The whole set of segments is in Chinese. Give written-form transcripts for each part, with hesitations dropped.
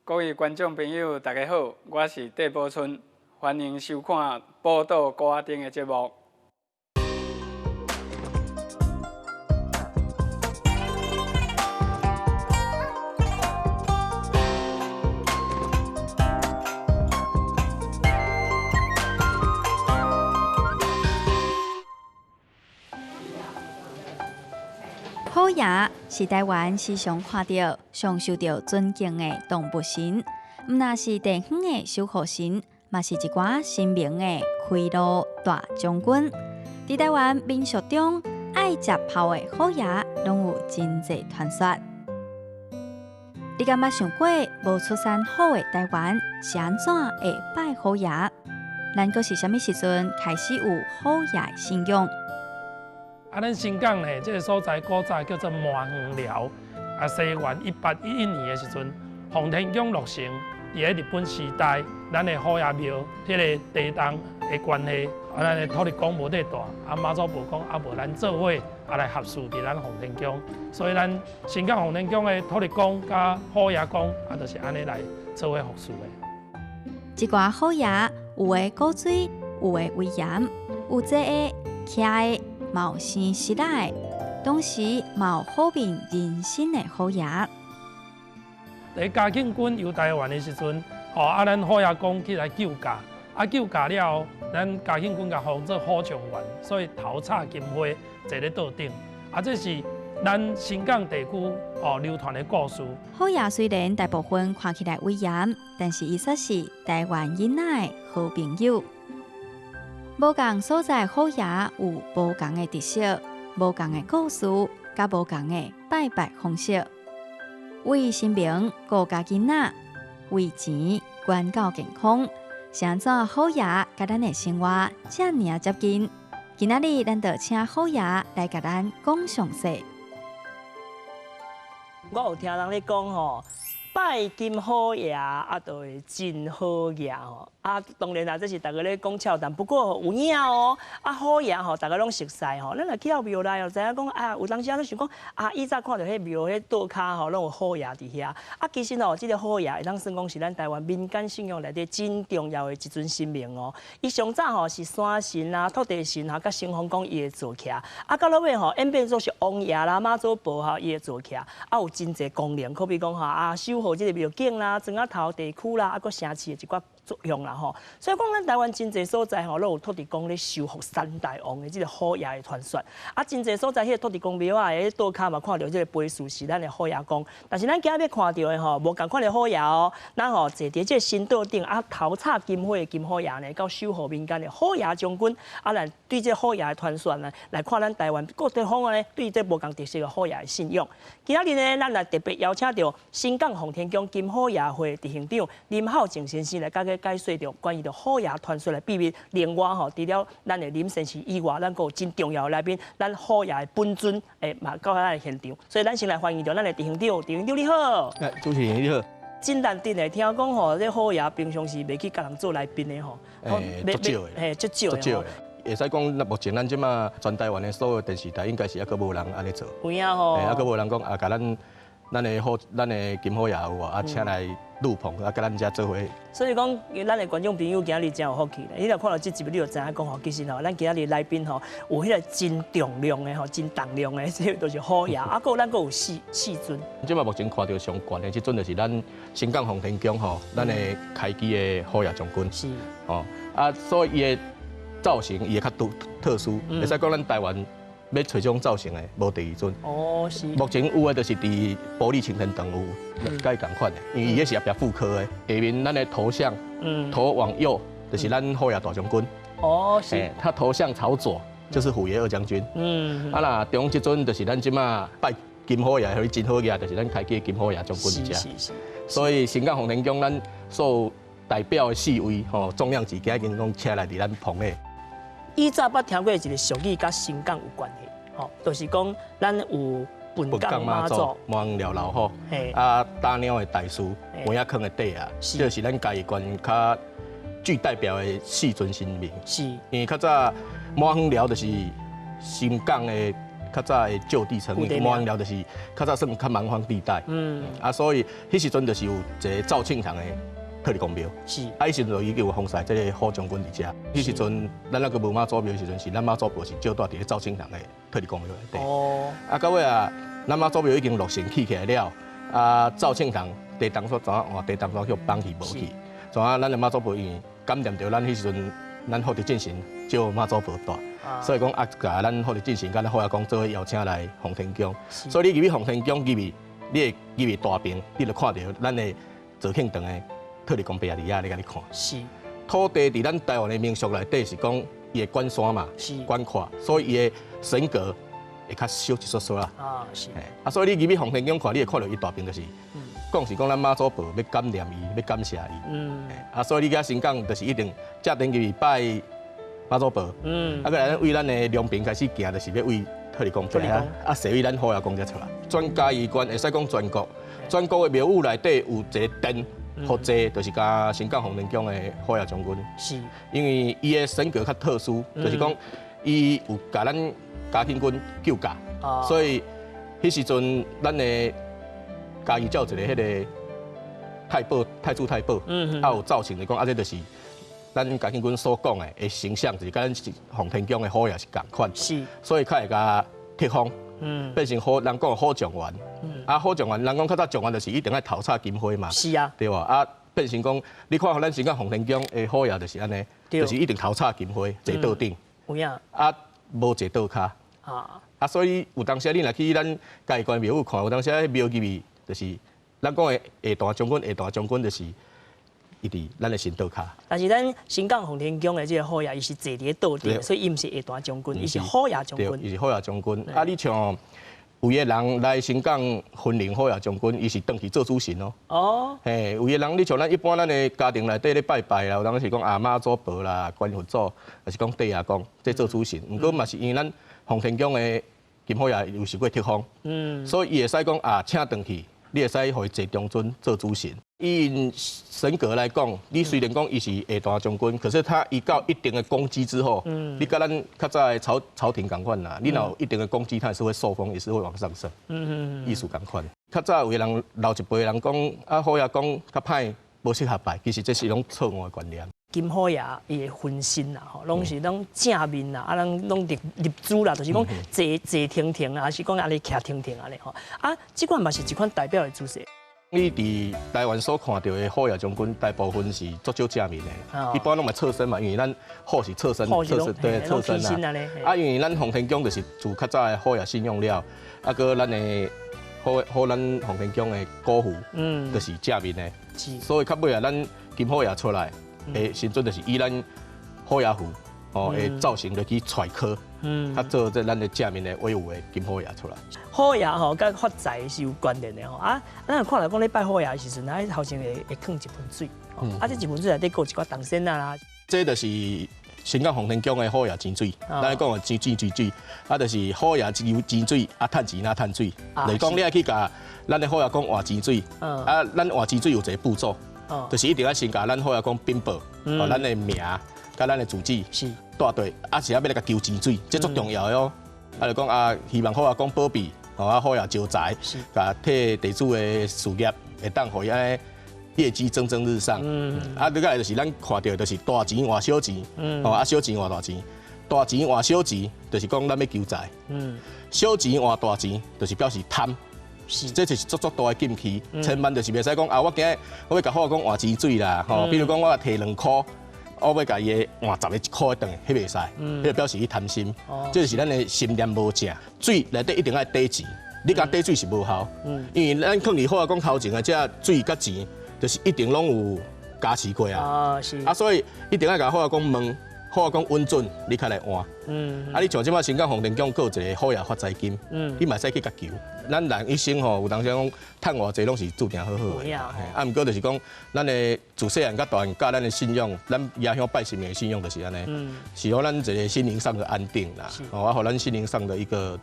各位观众朋友，大家好，我是戴宝春，欢迎收看《宝岛歌仔町》的节目。虎爷是台湾时常看到、常受到尊敬的动物神，毋但是地方的守护神，嘛是一寡神明的开路大将军。在台湾民俗中，爱食炮的虎爷，拢有真济传说。你敢捌想过，无出山虎的台湾是安怎会拜虎爷？咱阁是啥物时阵开始有虎爷的信仰？咱新港呢，这个所在古早叫做麻园寮。西元1811年的时阵，洪天宫落成。伫日本时代，咱的虎爷庙，迄个地动的关系，咱的土地公无地大，妈祖婆讲无咱做伙来合祀伫咱洪天宫。所以咱新港洪天宫的土地公甲虎爷公，就是安尼来做伙服侍的。一寡虎爷有的古水，有的威严，有坐的、徛的。冒生失来，同时冒好命人生的虎爷。在嘉庆军游台湾的时阵，咱虎爷公起来救驾，救驾了后，咱嘉庆军甲封做虎将员，所以头插金花坐咧桌顶。这是咱新港地区流传的故事。虎爷虽然大部分看起来威严，但是伊却是台湾囡仔的好朋友。无同所在虎爷有无同的特色、无同的故事，甲无同的拜拜方式。为新明顾家囡仔，为钱管教健康，是安怎虎爷甲咱的生活遮尔接近？今仔日咱就请虎爷来甲咱讲详细。我有听人咧讲吼，拜金虎爷就会真好爷吼。当然啦，这是大家咧讲俏谈，不过有影哦。虎爷吼，大家拢熟悉吼。咱来去到庙内哦，知影讲有当时咧想讲以早看到迄庙迄桌骹吼，拢有虎爷伫遐。其实哦，这个虎爷会当算讲是咱台湾民间信仰内底真重要的一尊神明哦。伊上早吼是山神啊、土地神啊，甲城隍公伊会坐徛。到落尾吼演变做是王爷啦、妈祖婆哈伊会坐徛。有真侪功能，可比讲守护这个庙景啦、庄仔头地区啦，搁城市的一寡作用啦吼，所以讲咱台湾真侪所在吼，都有土地公咧守护三大王的这个虎爷的传说。真侪所在迄个土地公庙啊，迄桌骹嘛看到这个碑树是咱的虎爷公。但是咱今日要看到的吼，无共款的虎爷哦。咱吼坐伫这神桌顶头插金花的金虎爷呢，到守护民间的虎爷将军。咱对这虎爷的传说呢，来看咱台湾各地方呢对这无共特色的虎爷的信仰。今日呢，咱来特别邀请到新港洪天宫金虎爷会执行长林浩正先生来甲个解说着关于着虎爷传说的秘密。另外吼，除了咱的林先生以外，咱还有真重要的来宾，咱虎爷的本尊嘛到咱的现场。所以咱先来欢迎着咱的执行长，执行长你好。主持人你好。真难得的，听讲吼，这虎爷平常时袂去甲人做来宾的吼，足少的，足少的。会使讲，目前咱即马全台湾的所有电视台，应该是还阁无人安尼做。有影吼。还阁无人讲甲咱的金虎爷有啊，请来录棚，甲咱遮做伙。所以讲，咱的观众朋友今日真有福气咧。你若看到这集，你就知影讲吼，其实吼，咱今日来宾吼，有迄个真重量的吼，真重量的，这都是虎爷。搁咱搁有四尊。即马目前看到上悬的这尊就是咱新港洪天宫吼，咱的开基的虎爷将军。是。所以伊的造型伊会较特殊，会使讲咱台湾要找这种造型的无第二尊。是。目前有的就是伫玻璃擎天灯有，甲伊同款的，因为伊迄是也复刻的。下面咱的头像，头往右就是咱虎爷大将军。是。他头像朝左就是虎爷二将军。那中这尊就是咱即马拜金虎爷，迄真好爷，就是咱开基金虎爷将军一只。是。所以新港洪天宫咱所代表的四位重量级，今日拢请来伫咱棚内。以早捌听过一个俗语，甲新港有关系，就是讲咱有本港妈祖、麻园寮老虎，打鸟的大师、门仔坑的底啊，这是咱嘉义县较具代表的四尊神明。是，因为较早麻园寮就是新港的较早的就地层，毛红寮就是较早算较蛮荒地带。所以迄时阵就是有一个赵庆堂的特立公庙。是。迄时阵就已经有封晒这个好将军伫遮。迄时阵咱那个无妈祖庙的时阵是咱妈祖庙是就住伫咧赵庆堂的特立公庙内底。到尾咱妈祖庙已经落成起来了，赵庆堂地当所怎啊？地当所叫放弃无去，怎啊？咱的妈祖庙因感念着咱迄时阵，咱福德进行就妈祖庙大。所以讲甲咱福德进行，甲咱好亚公做伙邀请来洪天宫。所以你入去洪天宫入去，你会入去大屏，你就看到咱的左庆堂的特立公碑伫遐咧，甲你看。是。土地伫咱台湾的民俗内底是讲伊的关山嘛，关跨，所以伊的神格会较小一撮撮啦。是。所以你入去洪天宫看，你会看到伊大屏就是，讲是讲咱妈祖庙要感念伊，要感谢伊。所以你甲新港就是一定才登入去拜妈祖庙，过来咱为咱的良平开始行，就是要为特立公碑设为咱好亚公才出来。全嘉义县会使讲全国，全国的庙宇内底有一个殿，福济就是甲新港洪天宫的好亚将军。是。因为伊的神格较特殊，就是讲伊有甲咱嘉庆君救驾，所以迄时阵咱的嘉义有一个迄个太子太保，有造型来讲，这就是咱嘉庆君所讲的形象，就是甲咱洪天宫的好也是共款。是。所以较会甲特封，变成好人讲好状元。好状元，人讲较早状元就是一定要头插金花嘛。是啊。对吧？变成讲，你看咱新港洪天宫的好也就是安尼，就是一定头插金花，坐倒顶。有影。无坐倒骹。所以有当时你若去咱嘉义关庙宇看，有当时庙入面就是咱讲的下大将军就是伊伫咱的神道骹。但是咱新港洪天宫的这个好爷，伊是坐伫倒顶，所以伊毋是下大将军，伊是好爷将军。伊是好爷将军。你像有个人来新港分灵好爷将军，伊是登去做主神哦。嘿，有个人你像咱一般咱的家庭内底咧拜拜啦，有当时讲阿妈祖婆啦、关佛祖，还是讲地爷公，这做主神。毋过嘛是因为咱洪天宫的金好爷有受过特封，所以伊会使讲请登去，你会使互伊坐中尊做主神。以神格来讲，你虽然讲伊是下大将军，可是他伊到一定的功绩之后，你跟咱较早的朝廷共款啦，你若有一定的功绩，他也是会受封，也是会往上升。意思共款。较早有个人老一辈人讲，好爷讲较歹，无适合拜，其实这是种错误的观念。金好爷伊的分身啦，拢是拢正面啦，咱拢立主啦，就是讲坐停停啦，还是讲安尼徛停停安尼吼。这款嘛是一款代表的姿势。你伫台湾所看到的好爷将军，大部分是足少正面的，一般拢嘛侧身嘛，因为咱好是侧身对侧身啦。因为咱洪天宫就是自较早的好爷信用了，个咱的好咱洪天宫的古符，就是正面的，所以较尾咱金好爷出来。时阵就是以咱好爷符的造型来去揣科，做这咱的正面的威武的金好爷出来。好爷甲发财是有关联的咱看来讲咧拜好爷的时阵，头前会放一盆水，这一盆水内底有一寡东西啦。这就是新港洪天宫的好爷钱水，咱讲的钱水，就是好爷由钱水趁钱趁水。来讲你爱去甲咱的好爷讲换钱水，咱换钱水有一个步骤。就是一定要先甲咱好爷讲禀报，咱的名、甲咱的住址是带对，是要来甲求钱水，这足重要的哦。就讲希望好爷讲保庇，好爷招财，甲替地主的事业会当互伊安业绩蒸蒸日上。再来就是咱看到就是大钱换小钱，小钱换大钱，大钱换小钱，就是讲咱要求财。小钱换大钱，就是表示贪。这就是足大的禁忌，千万就是袂使讲我今日我要甲好爷讲换钱水啦，比如讲我摕2箍，我要甲伊换10个1箍的顿，迄袂使，迄个表示伊贪心，这就是咱的心念无正。水内底一定要底钱，你甲底水是无效，因为咱可能好爷讲头前的这水甲钱，就是一定拢有加持过所以一定要甲好爷讲问。好爷讲稳准，你较来换。你像即摆新港洪天宫有一个好爷发财金，你嘛使去甲求。咱人一生有当时讲趁偌济拢是注定好好的。毋过就是讲，咱的自细汉到大汉，甲咱的信仰，咱野乡拜神明的信仰就是安尼，是互咱一个心灵上的安定啦，互咱心灵上的一个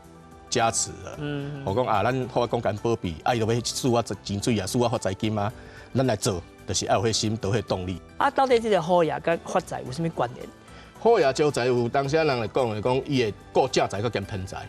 加持了。我讲咱好爷讲敢保庇，伊就要输我钱水输我发财金咱来做，就是要有迄心，有迄动力。到底这个好爷甲发财有啥物关联？好爷招财有当时人来讲，伊会顾正财，佮兼偏财。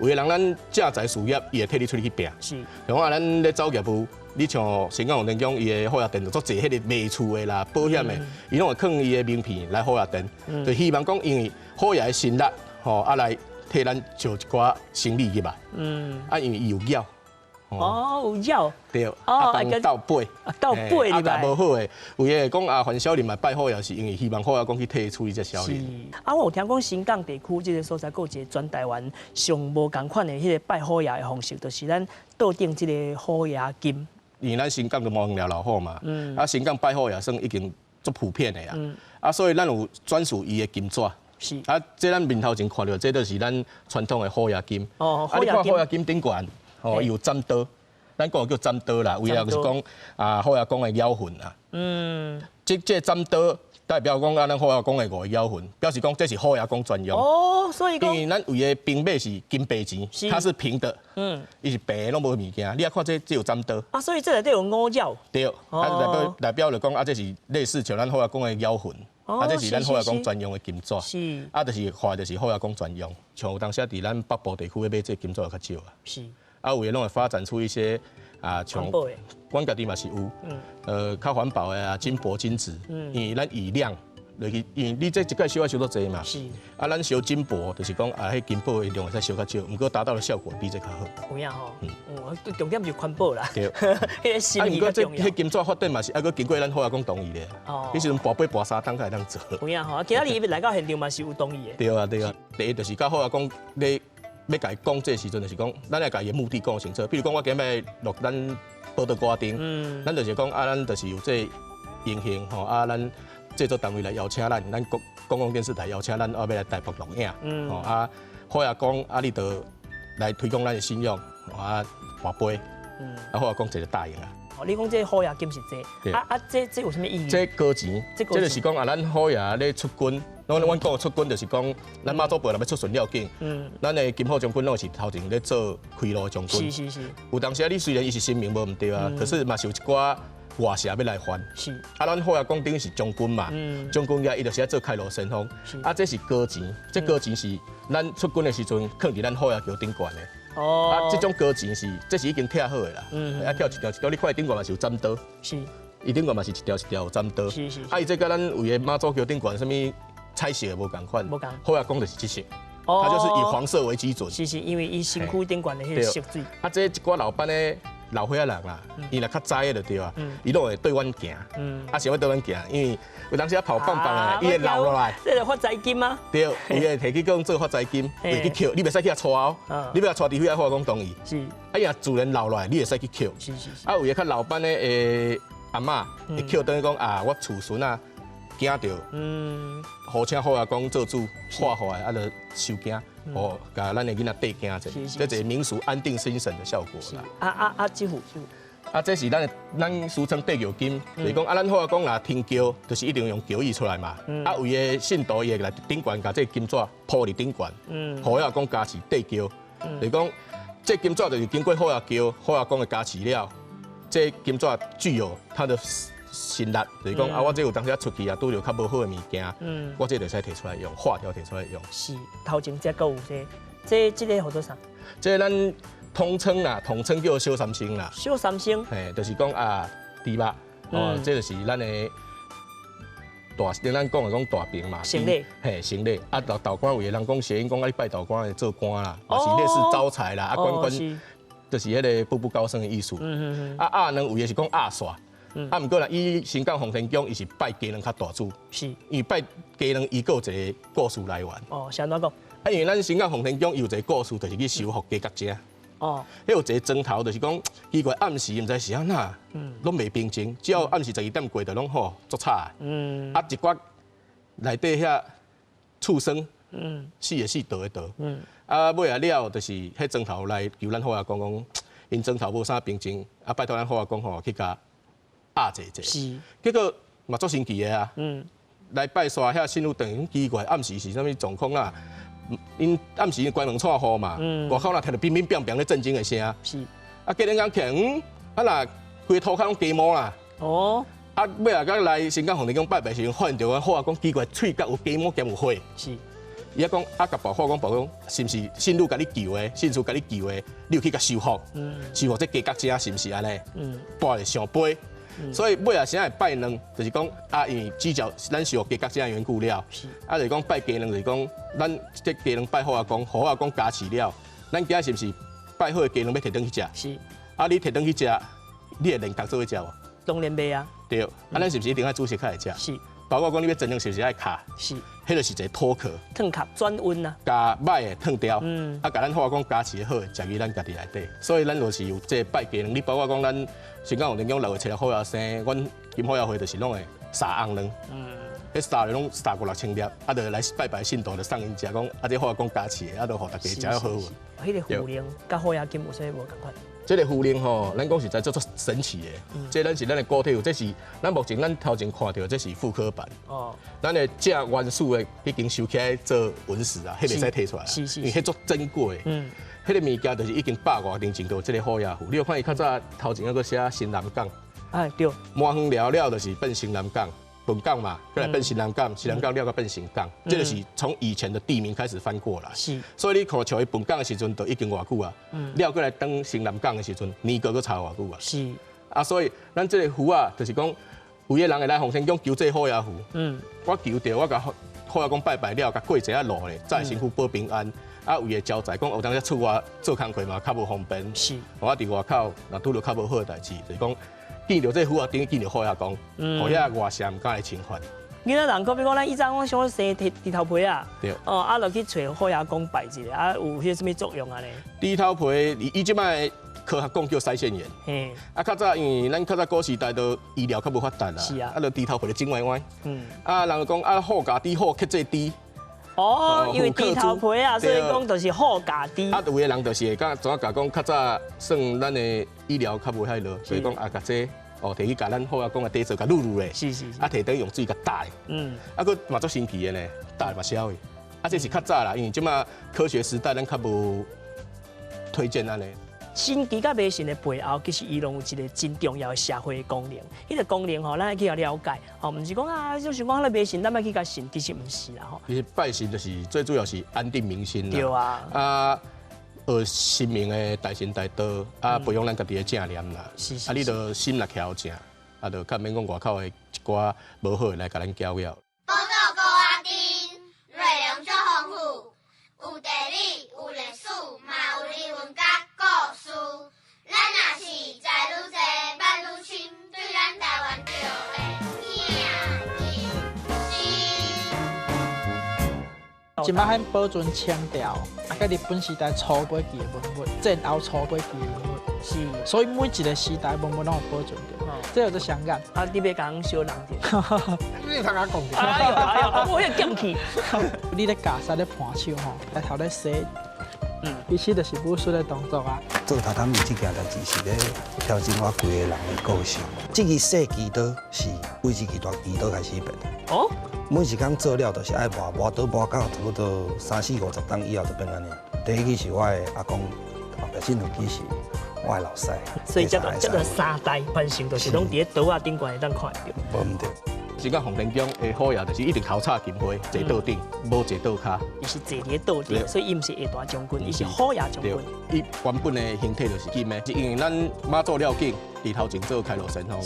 有的人咱正在事业，伊会替你出去拼。是。像我咱咧走业务，你像新港红灯乡，伊的好业店就足侪，迄个卖厝的啦、保险的，伊拢会放伊的名片来好业店，就希望讲因为好业的新力，吼啊来替咱做一寡生意入啊。啊，因为伊有药。有药。对。啊，讲倒背。倒背啊，但无好的，有诶讲啊，范小林嘛拜好业是因为希望好业讲去替处理这小林。啊，我有听讲新港地区这个所在，有一个全台湾上无共款的迄个拜好业的方式，就是咱倒定这个好业金。因为咱新港就毛红寮老好嘛，啊，新港拜好业算已经足普遍的啊，啊，所以咱有专属伊的金纸。是。啊，这咱面头前看到，这就是咱传统的好业金。哦，好业金。啊，你看好业金顶悬。哦，伊有斩刀，咱讲叫斩刀啦，为了就是讲啊，好业讲的妖魂啦。这斩刀代表讲咱好业讲的5妖魂，表示讲这是好业讲专用。哦，所以讲，因为咱为的平尾是金白钱，它是平的，伊是白的，拢无物件。你啊看这有斩刀。啊，所以这内底有5妖。对，啊代表就讲啊，这是类似像咱好业讲的妖魂。啊，这是咱好业讲专用的金纸。是。啊，就是画就是好业讲专用，像有当时伫咱北部地区买这金纸较少啊。是。啊，有诶，拢会发展出一些啊，像阮家己嘛是有，较环保的啊，金箔金纸，因为咱以量落去，因为你这一届烧啊烧到济嘛，是，啊，咱烧金箔就是讲啊，迄金箔的量会使烧较少，毋过达到的效果比这较好。有影吼，重点就是环保啦，对，迄个心意较重要。迄金纸发展嘛是，啊，佮经过咱好业讲同意的，哦，迄时阵跋杯跋3趟才会当做。有影吼，今仔日来到现场嘛是有同意的。对啊对啊，第一就是甲好业讲你。要甲伊讲这时阵，就是讲，咱要甲伊的目的讲清楚。比如讲，我今日录咱报道歌丁，咱就是讲啊，咱就是有这荣幸吼啊，咱制作单位来邀请咱公共电视台邀请咱要来台北录影，吼啊，好业讲啊，你就来推广咱的信用，啊，跋杯，啊，好业讲这就答应啦。哦，你讲这好业金是这，这有啥物意义？这高钱，这就是讲啊，咱好业咧出军。阮讲出军就是讲，咱妈祖辈若要出巡了境，咱的金虎将军拢是头前咧做开路将军。是。有当时啊，你虽然伊是新名无毋对啊，可是嘛是有一寡外社要来还。是。啊，咱好业讲等于是将军嘛，将军呀，伊就是要做开路先锋。啊，这是高钱，这高钱是咱出军的时阵放伫咱好业桥顶悬的。哦。啊，这种高钱这是已经拆好的啦。啊，跳一条一条，你看顶悬嘛是有斩刀。是。伊顶悬嘛是一条一条有斩刀。是。啊，伊这甲咱为的妈祖桥顶悬什物？彩色的无共款，好业讲就是这色，它就是以黄色为基准。是，因为伊身躯顶悬的迄个色水。啊，这一寡老班的老岁仔人啦，伊若较早的就对啊，伊拢会对阮行，啊，想要对阮行，因为有当时跑棒棒的，伊会留落来。这个发财金吗？对，伊会摕去讲做发财金，会去捡，你袂使去遐带哦，你要带除除非好业讲同意。是。啊，伊若自然留落来，你会使去捡。是。啊，有个较老班的阿嬷会捡，等于讲啊，我厝孙啊。惊到，好请好业讲做主，化坏啊，就收惊，哦，甲咱的囡仔缀惊者，这就是民俗安定心神的效果啦。这副，这是咱俗称缀桥金，就是讲咱好业讲啦，天桥就是一定用桥艺出来嘛。啊，为的信徒伊会来顶悬，甲这金纸铺伫顶悬，好业讲加持缀桥，就是讲这金纸就是经过好业桥、好业讲的加持了，这金纸具有它的。心力就是讲啊，我这有当时出去啊，拄着较无好的物件，我这就使摕出来用，化条摕出来用。是，头前这个有这个叫做啥？这咱统称啦，统称叫小三星啦。小三星。嘿，就是讲啊，猪肉，哦，这就是咱的大，咱讲的讲大饼嘛。行礼。嘿，行礼。啊，道官有的人讲谐音讲啊，你拜道官来做官啦，也是类似招财啦，啊，官就是迄个步步高升的意思。啊，能有的是讲压煞。啊，毋过啦，伊新港洪天宫伊是拜家人较大主，是，因为拜家人伊有一个故事来源。哦，是安怎讲？啊，因为咱新港洪天宫有一个故事，就是去收服家角者。哦，迄有一个钟头，就是讲奇怪暗时毋知是安那，拢袂平静，只要暗时12点过，就拢好足差。啊，一寡内底遐畜生，死的死，倒的倒。啊，尾啊了，就是迄钟头来求咱好业讲，因钟头无啥平静，啊，拜托咱好业讲吼去甲。压者，是，结果嘛足神奇的啊！来拜刷遐信徒等奇怪，暗时是啥物状况啊？因暗时关门串户嘛，外口若听到乒乒乓乓咧震惊的声，是。啊，隔天讲起来，啊若规涂骹拢鸡毛啦。哦。啊，尾啊，甲来新港洪天宫拜拜时，发现着好啊，讲奇怪，喙角有鸡毛兼有血。是。伊讲啊，甲保护讲，是毋是信女甲你救的，信主甲你救的，你有去甲修复，修复这家角者是毋是安尼？搬得上杯。所以尾啊，先会拜两，就是讲啊，因为主教咱是有家角者的缘故了，啊，就是讲拜家两，就是讲咱这家两拜好阿公，好阿公加持了，咱今仔是毋是拜好的家两要摕转去食？是。啊，你摕转去食，你会连角做去食无？当然袂啊。对，啊，咱是毋是一定要煮食开来食？是。包括讲你要蒸笼是毋是爱卡？是。迄就是一个脱壳。烫壳转温啊。加歹的烫掉，啊，甲咱好讲加持好，食于咱家己内底。所以咱就是有这拜家两，你包括讲咱新港红灯宫6月7日好野生，阮金好野会就是拢会撒红卵。迄撒拢撒5、6千粒，啊，就来拜拜信徒就送因食，讲啊，这好野讲加持的，啊，就互大家食好好。迄个护灵甲好野金有啥无共款？这个护灵吼，咱讲实在做神奇的。这咱是咱的固体有，这是咱目前咱头前看到，这是复刻版。哦。咱的正原始的已经收起来做纹饰啊，迄袂使摕出来，因为迄足珍贵。迄个物件就是已经100多年前就这个好野符。你有看伊较早头前那个写新南港？哎，对。满园了了就是变新南港。本港嘛，过来变新南港，新南港了个变新港，这就是从以前的地名开始翻过来。是，所以你看像伊本港的时阵，都已经偌久啊。了过来登新南港的时阵，年过差偌久啊。是，啊，所以咱这个符啊，就是讲有个人会来红天宫求这好野符。我求着，我甲好野公拜拜了，甲过一下路咧，再身躯保平安。啊，有个交代讲，有当时出外做工课嘛，较无方便。是，我伫外口，若拄到较无好的代志，就是讲。见到这符啊，等于见到好野公，好野外社唔敢来侵犯。囡仔人，比如讲咱以前我想生猪头皮啊，对，哦，啊，落去找好野公拜一下，啊，有迄什么作用啊咧？猪头皮，伊即摆科学讲叫腮腺炎。嘿，啊，较早因为咱较早古时代都医疗较无发达啦，是啊，啊，就猪头皮就整歪歪。啊，人讲啊，好家猪好克制猪。哦，因为猪头皮啊，所以讲就是好家猪。啊，有个人就是会怎啊讲，较早算咱的医疗较无遐落，所以讲啊，甲这哦，摕去甲咱好啊讲的底座甲撸撸咧，是，啊，摕等用水甲打的，啊，佫嘛足神奇的呢，打嘛消的，啊，这是较早啦，因为即马科学时代咱较无推荐安尼。神奇甲迷信的背后，其实伊拢有一个真重要的社会功能。迄个功能吼，咱去了解，吼，毋是讲啊，就想讲咧迷信，咱要去甲信，其实毋是啦吼。其实拜神就是最主要是安定民心啦。对啊。啊，学神明的大神大道，啊，培养咱家己的正念啦。是。啊，你着心来调正，啊，着较免讲外口的一寡无好的来甲咱搅扰。报道高阿丁，内容足丰富，有地理，有历史，嘛有人文甲故事。咱若是知愈多，捌愈深，对咱台湾就会赢心。今摆咱保存腔调，啊，甲日本时代初尾期的文物，战后初尾期的文物，是，所以每一个时代文物拢有保存着，这有做相干。啊，你别讲小人者，你通我讲着。哎呦，我迄剑气。你咧架势咧盘手吼，来头咧洗。其实就是武术的动作啊。做榻榻米这件代志是咧调整我规个人的个性。这个小基刀是为一个大基刀开始变的。哦。每一工做了就是爱磨刀磨到差不多30、50档以后就变安尼。第一期是我的阿公，后壁这两期是我的老师。所以这个3代传承就是拢伫咧刀啊顶悬会当看到。无毋对。是讲红灯宫的好野，就是一定头插金花，坐刀顶，无坐刀骹。伊是坐伫刀顶，所以伊毋是下大将军，伊是好野将军。伊原本的形体就是金的，是因为咱妈祖了境，伫头前做开路神通，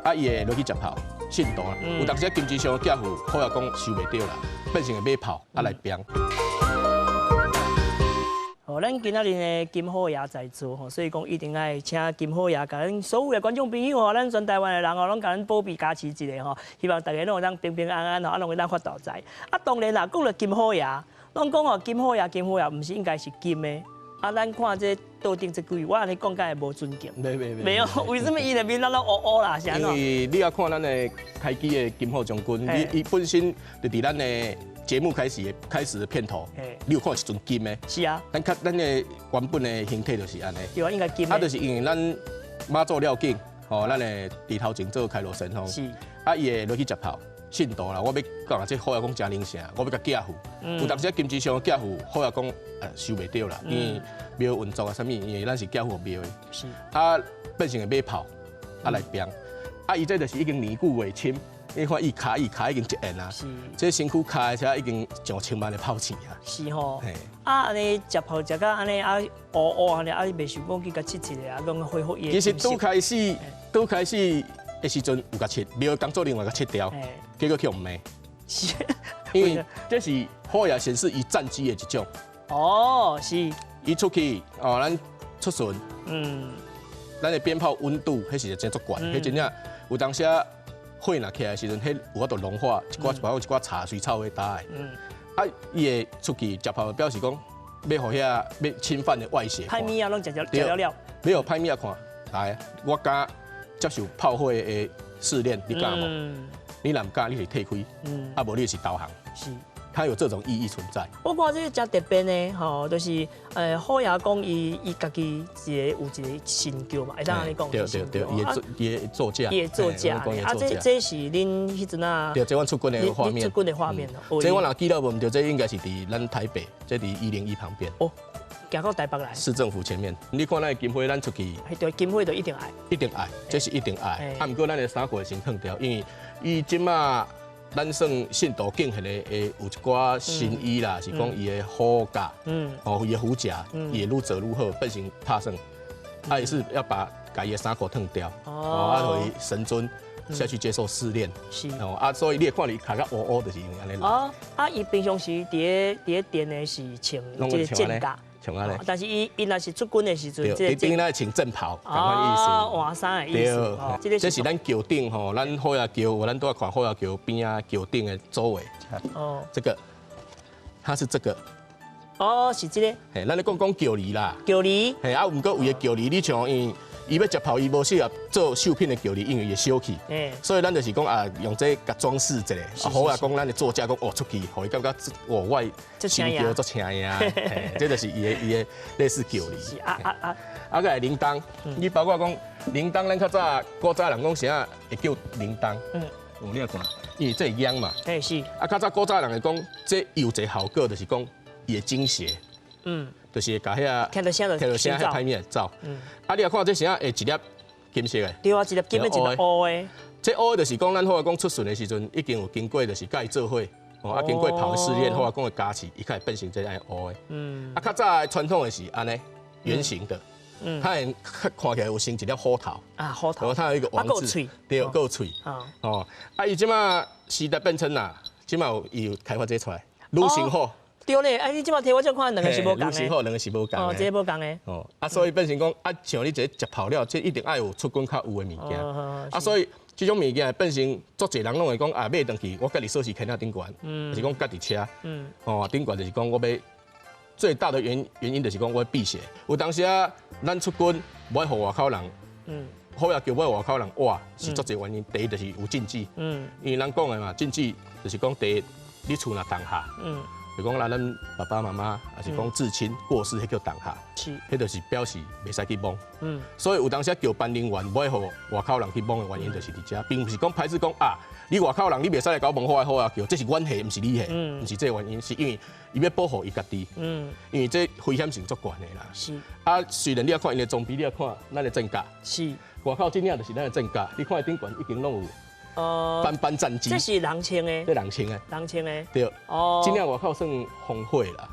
啊，伊会落去接炮，信徒啦。有当时金枝上架符，好野讲收袂着啦，变成会买炮啊来拼。哦，咱今仔日呢金好爷在座吼，所以讲一定爱请金好爷，甲咱所有的观众朋友吼，咱全台湾的人吼，拢甲咱保庇加持一下吼，希望大家拢会当平平安安吼，啊，拢会当发大财。啊，当然啦，讲到金好爷，咱讲哦，金好爷，毋是应该是金的。啊，咱看这桌顶这几位，我安尼讲敢会无尊敬？没有，为什么伊的面咱拢乌乌啦？是安怎？因为你要看咱的开机的金好将军，伊本身就伫咱的节目开始的片头，你有看是尊金的？是啊。咱的原本的形体就是安尼。对啊，应该金的。啊，就是因为咱妈祖了境，吼，咱的伫头前做开路神通。是。啊，伊会落去接炮。信徒啦，我要讲这好野讲真灵性，我要甲寄付。有当时金枝上寄付，好野讲收袂着啦，因为庙运作啊，啥物，因为咱是寄付庙的。是。啊，变成会买炮，啊来拼。啊，伊这就是已经年久未侵，你看伊卡已经一end啊，这身躯卡车已经上千万的泡钱啊。是吼。啊，安尼食泡食到安尼啊，乌安尼啊，你袂想讲去甲切切啊，讲恢复伊。其实拄开始的时阵有甲切，没有当做另外甲切掉，结果去用骂。是。因为这是虎爷显示伊战机的一种。哦，是。伊出去哦，咱出巡，咱的鞭炮温度迄是真足悬，迄真正有当时啊火若起来的时阵，迄有法度融化，包括一寡茶水草会打的。啊，伊会出去食炮，表示讲要互遐要侵犯的外泄。歹物啊，拢食了。没有歹物啊，看来，我敢接受炮火的试炼，你敢无？你若唔敢，你是退开，啊无你是投降。是。它有这种意义存在。我看这真特别呢，吼，就是虎爷讲伊家己有一个神教嘛，会当安尼讲。对，伊的座驾。伊的座驾，啊，这是恁迄阵啊。对，这阮出军的画面。出军的画面哦。这我若记得无，对，这应该是伫咱台北，这伫101旁边。哦，行到台北来。市政府前面，你看咱的金花，咱出去。对，金花就一定爱。一定爱，这是一定爱。啊，毋过咱的衫裤先脱掉，因为伊即马。咱算信徒敬献的，有一寡新衣啦，是讲伊的虎甲，哦，伊的虎甲，伊会愈做愈好，变成拍算，啊，也是要把伊的衫裤脱掉，哦，啊，互伊神尊下去接受试炼，是，哦，啊，所以你会看伊卡甲乌乌，就是安尼。哦，啊，伊平常时伫店的是穿这个剑甲。但是伊若是出军的时阵，对，一定咱穿正袍，同款意思。换衫的意思。对，这是咱桥顶吼，咱虎爷桥，咱都要看虎爷桥边啊，桥顶的周围。哦，这个，它是这个。哦，是这个。嘿，咱咧讲桥梨啦。桥梨。嘿，啊，毋过为了桥梨，你像伊要食炮，伊无适合做绣品的桥梨，因为会烧去。所以咱就是讲啊，用这甲装饰一下。啊，好啊，讲咱的作家讲哦出去，互伊感觉哦，我新桥做青呀，这就是伊的类似桥梨。是啊个铃铛，你包括讲铃铛，咱较早古早人讲啥会叫铃铛。哦，你来看，因为这央嘛。是。啊，较早古早人会讲，这有一个效果，就是讲伊的精血。就是甲遐听到声遐歹面走。啊，你来看这声会一粒金色的。对啊，一粒金的，一粒乌的。这乌的就是讲咱好讲出巡的时阵，已经有经过，就是甲伊做伙，啊，经过炮试验，好讲的加持，伊开始变成这样乌的。啊，较早传统的是安尼圆形的，它看起来有生一粒虎头。啊，虎头。然后它有一个王字，对，够喙。哦，啊，伊即马时代变迁啦，即马有开发这出来，女性好。对咧，哎，你即摆摕我这看，两个是无共的。女性好，两个是无共的。哦，这无共的。哦，啊，所以变成讲，啊，像你这食泡料，这一定爱有出军较有的物件。啊，所以这种物件变成足侪人拢会讲，啊，买回去，我家己锁匙徛在顶悬，就是讲家己车。哦，顶悬就是讲我要最大的原因就是讲我要避邪。有当时啊，咱出军不爱互外口人。好也叫我外口人哇，是足侪原因。第一就是有禁忌。因为咱讲的嘛，禁忌就是讲第一，你厝若当下。就讲咱爸爸妈妈，还是讲至亲过世，迄叫当下，迄就是表示袂使去摸。所以有当时叫班人员不爱互外口人去摸的原因，就是伫遮，并不是讲排斥讲啊，你外口人你袂使来搞蒙好啊叫，这是阮系，毋是你系，毋是这个原因，是因为伊要保护伊家己。因为这危险性足悬的啦。是。啊，虽然你要看因的装备，你要看咱的阵甲。是。外口真正就是咱的阵甲，你看顶悬已经拢有。斑战机，这是人穿的，这人穿的，人穿的，对，哦，真正外口算防火啦，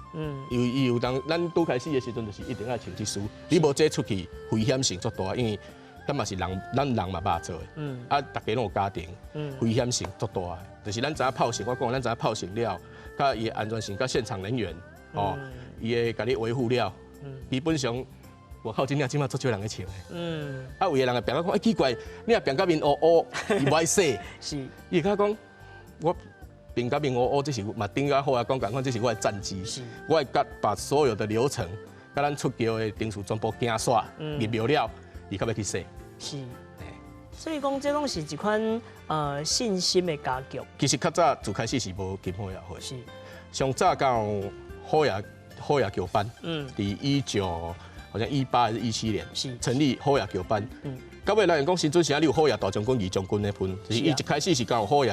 有当咱拄开始的时阵，就是一定要穿这书，你无这出去危险性足大，因为咱嘛是人，咱人嘛捌做的，啊，大家拢有家庭，危险性足大的，就是咱知影炮性，我讲咱知影炮性了，甲伊安全性，甲现场人员，哦，伊会甲你维护了，基本上。外口真正即马足少人去穿的，啊，有个人会变讲，哎奇怪，你若变甲面乌乌，伊不爱洗，是，伊甲讲，我变甲面乌乌，这是嘛顶甲好啊，讲这是我的战机，我会把所有的流程，甲咱出桥的定数全部行煞，入庙了，伊才要去洗。是，所以讲这拢是一款信心的加强。其实较早自开始是无金虎爷会，是，上早到虎爷桥班，伫19。好像18还是17年成立虎爷桥班，到尾咱讲新竹城你有虎爷大将军、二将军的分，就是伊一开始是讲有虎爷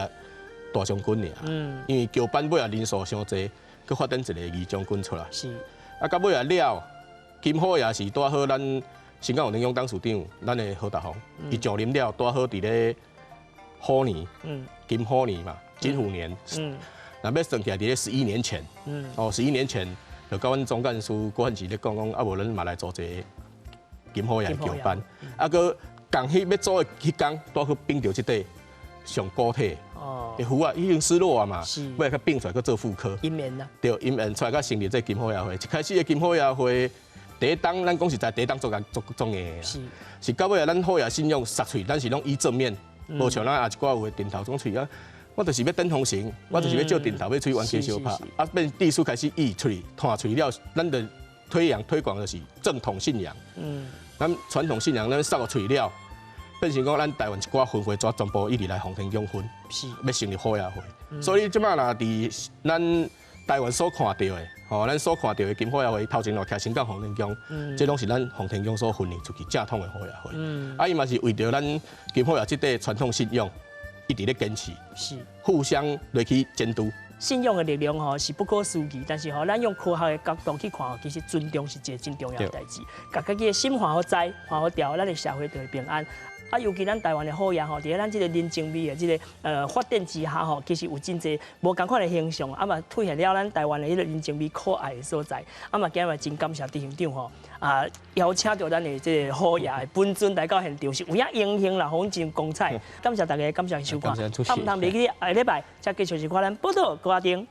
大将军尔，因为桥班尾啊人数伤济，佮发展一个二将军出来。是，啊到尾啊了，金虎爷是带好咱新港有能勇董事长，咱的何达宏，伊上任了带好伫咧虎年，金虎年嘛，金虎年。那要算起来，伫11年前。11年前就跟阮总干事郭汉志咧讲，啊无咱嘛来做一个金虎爷桥班，啊个共迄要做的迄天，拄去并着即块上古体。的符啊已经失落啊嘛，尾甲并出来去做复刻。阴面啦。对，阴面出来，甲成立这金虎爷会。一开始的金虎爷会。第一档，咱讲实在，第一档做硬的是到尾啊，咱虎爷信用杀喙，咱是拢以正面，无像咱啊一寡有的顶头种喙啊，我就是要登风行，我就是要照顶头要喙冤家相拍，啊变地术开始以喙探喙了，咱的推广的是正统信仰，咱传统信仰咱杀个喙了，变成讲咱台湾一寡分会全部一直来洪天宫分，要成立虎爷会，所以即摆若伫咱台湾所看到的。咱所看到的金虎爷会头前落徛新港洪天宫，这拢是咱洪天宫所分离出去正统的虎爷会。伊嘛是为着咱金虎爷这块传统信仰，一直咧坚持，互相来去监督。信仰的力量是不可思议，但是咱用科学的角度去看，其实尊重是一个真重要的代志。把家己的心换好栽，换好调，咱的社会就会平安。尤其咱台湾的虎爷伫咱这个人情味的这个发展之下其实有真侪无同款的形象，嘛凸显了咱台湾的迄个人情味可爱的所在。嘛今日真感谢执行长邀请到咱的这个虎爷的本尊来到现场，是有影荣幸啦，互真光彩。感谢大家，感谢收看。唔通袂记下礼拜再继续是看咱报道高丁。